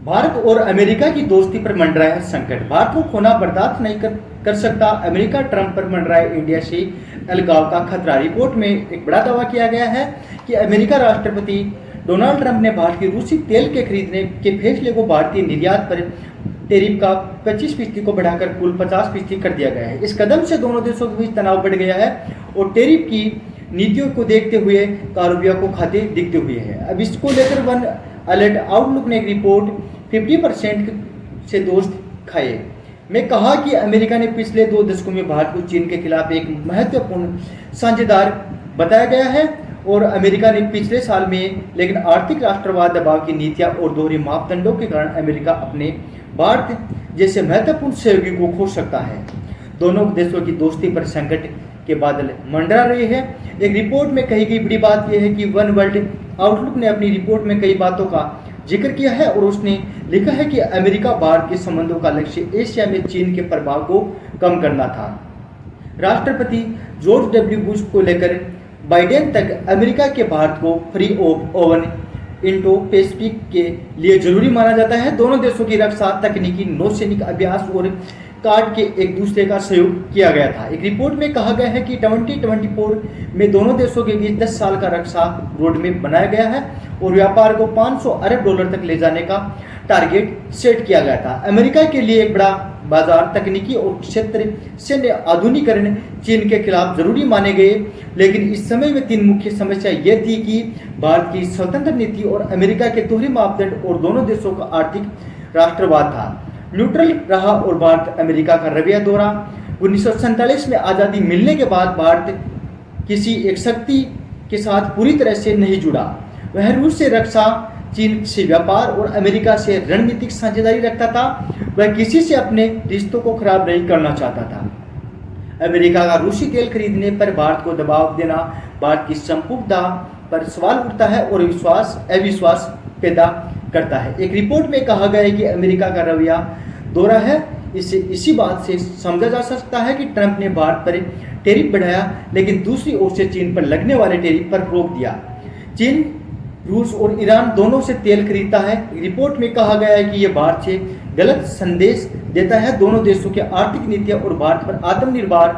भारत और अमेरिका की दोस्ती पर मंडराया संकट। भारत को खोना बर्दाश्त नहीं कर सकता। अमेरिका ट्रंप पर मंडराए इंडिया से अलगाव का खतरा। रिपोर्ट में एक बड़ा दावा किया गया है कि अमेरिका राष्ट्रपति डोनाल्ड ट्रंप ने भारत की रूसी तेल के खरीदने के फैसले को भारतीय निर्यात पर टैरिफ का 25% को बढ़ाकर कुल 50% कर दिया गया है। इस कदम से दोनों देशों के बीच तनाव बढ़ गया है और टैरिफ की नीतियों को देखते हुए कारोबार को खाते दिखते हुए है। अब इसको लेकर वन अलर्ट आउटलुक ने एक रिपोर्ट 50% से दोस्त खाए में कहा कि अमेरिका ने पिछले 2 दशकों में भारत को चीन के खिलाफ एक महत्वपूर्ण साझेदार बताया गया है और अमेरिका ने पिछले साल में लेकिन आर्थिक राष्ट्रवाद दबाव की नीतियां और दोहरे मापदंडों के कारण अमेरिका अपने भारत जैसे महत्वपूर्ण सहयोगी को खो सकता है। दोनों देशों की दोस्ती पर संकट के बादल मंडरा रहे हैं। एक रिपोर्ट में कही गई बड़ी बात यह है कि वन वर्ल्ड आउटलुक ने अपनी रिपोर्ट में कई बातों का जिक्र किया है और उसने लिखा है कि अमेरिका भारत के संबंधों का लक्ष्य एशिया में चीन के प्रभाव को कम करना था। राष्ट्रपति जॉर्ज डब्ल्यू बुश को लेकर बाइडेन तक अमेरिका के भारत को free of oven Indo Pacific के लिए जरूरी माना जाता है। दोनों देशों की रक्षा, तकनीकी, नौसैनिक अभ्यास और कार्ड के एक दूसरे का सहयोग किया गया था। एक रिपोर्ट में कहा गया है कि 2024 में दोनों देशों के बीच 10 साल का रक्षा रोडमैप बनाया गया है और व्यापार को $500 अरब तक ले जाने का टारगेट सेट किया गया था। अमेरिका के लिए एक बड़ा बाजार, तकनीकी और क्षेत्र सैन्य आधुनिकीकरण चीन के खिलाफ जरूरी माने गए, लेकिन इस समय में 3 मुख्य समस्या यह थी कि भारत की स्वतंत्र नीति और अमेरिका के दोहरे मापदंड और दोनों देशों का आर्थिक राष्ट्रवाद था न्यूट्रल रहा और भारत अमेरिका का रवैया दोहरा। 1947 में आज़ादी मिलने के बाद भारत किसी एक शक्ति के साथ पूरी तरह से नहीं जुड़ा। वह रूस से रक्षा, चीन से व्यापार और अमेरिका से रणनीतिक साझेदारी रखता था। वह किसी से अपने रिश्तों को खराब नहीं करना चाहता था। अमेरिका का रूसी तेल खरीदने पर भारत को दबाव देना भारत की संप्रभुता पर सवाल उठता है और अविश्वास पैदा करता है। एक रिपोर्ट में कहा गया है कि अमेरिका का रवैया दोहरा है। इसी बात से समझा जा सकता है कि ट्रंप ने भारत पर टैरिफ बढ़ाया लेकिन दूसरी ओर से चीन पर लगने वाले टैरिफ पर रोक दिया। चीन, रूस और ईरान दोनों से तेल खरीदता है। रिपोर्ट में कहा गया है कि यह भारत से गलत संदेश देता है। दोनों देशों की आर्थिक नीतियां और भारत पर आत्मनिर्भर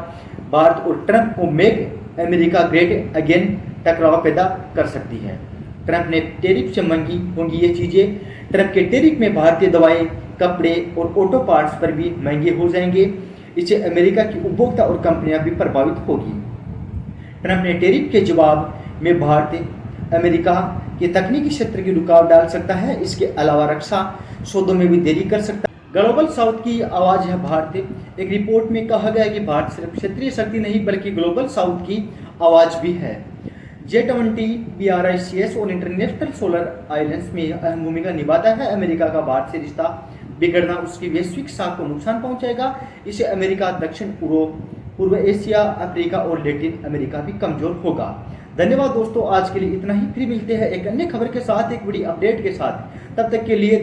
भारत और ट्रंप को मेक अमेरिका ग्रेट अगेन टकराव पैदा कर सकती है। ट्रंप ने टैरिफ से मांगी होंगी ये चीजें। ट्रंप के टैरिफ में भारतीय दवाएं, कपड़े और ऑटो पार्ट्स पर भी महंगे हो जाएंगे। इससे अमेरिका की उपभोक्ता और कंपनियां भी प्रभावित होगी। ट्रंप ने टैरिफ के जवाब में भारत अमेरिका के तकनीकी क्षेत्र की रुकावट डाल सकता है। इसके अलावा रक्षा सौदों में भी देरी कर सकता है। ग्लोबल साउथ की आवाज है भारत। एक रिपोर्ट में कहा गया है कि भारत सिर्फ क्षेत्रीय शक्ति नहीं बल्कि ग्लोबल साउथ की आवाज भी है। G20, BRICS और इंटरनेशनल सोलर आइलैंड्स में अहम भूमिका निभाता है। अमेरिका का भारत से रिश्ता बिगड़ना उसकी वैश्विक साख को नुकसान पहुंचाएगा। इससे अमेरिका, दक्षिण पूर्व एशिया, अफ्रीका और लैटिन अमेरिका भी कमजोर होगा। धन्यवाद दोस्तों, आज के लिए इतना ही। फिर मिलते हैं एक अन्य खबर के साथ, एक बड़ी अपडेट के साथ। तब तक के लिए